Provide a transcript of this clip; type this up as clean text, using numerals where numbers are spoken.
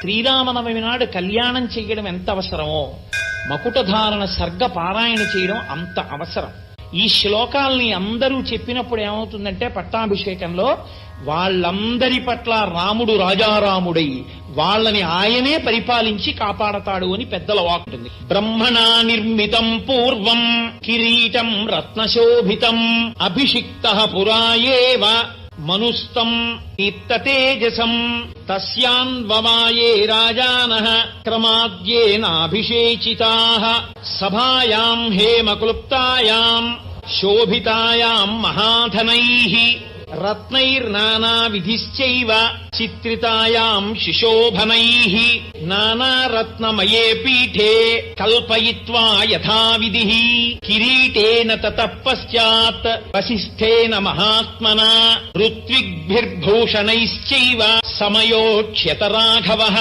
శ్రీరామనవమి నాడు కళ్యాణం చేయడం ఎంత అవసరమో మకుటధారణ సర్గ పారాయణ చేయడం అంత అవసరం. ఈ శ్లోకాల్ని అందరూ చెప్పినప్పుడు ఏమవుతుందంటే పట్టాభిషేకంలో వాళ్ళందరి పట్ల రాముడు రాజారాముడై వాళ్ళని ఆయనే పరిపాలించి కాపాడతాడు అని పెద్దల వాక్కుంటుంది. బ్రహ్మణా నిర్మితం పూర్వం కిరీటం రత్నశోభితం అభిషిక్తః పురాయేవ మనుస్తం దీప్తతేజసం తస్యాన్వవాయే రాజానః క్రమాద్యేనాభిషేచితాః సభాయాం హేమక్లుప్తాయాం శోభితాయాం మహాధనైః రత్నైర్నానావిధిశ్చైవ చిత్రితాయాం శిశోభనైః నానారత్నమయే పీఠే కల్పయిత్వా యథావిధిః కిరీటేన తతః పశ్చాత్ వసిష్ఠేన మహాత్మనా ఋత్విగ్భిర్భూషణైశ్చైవ సమయోక్ష్యత రాఘవః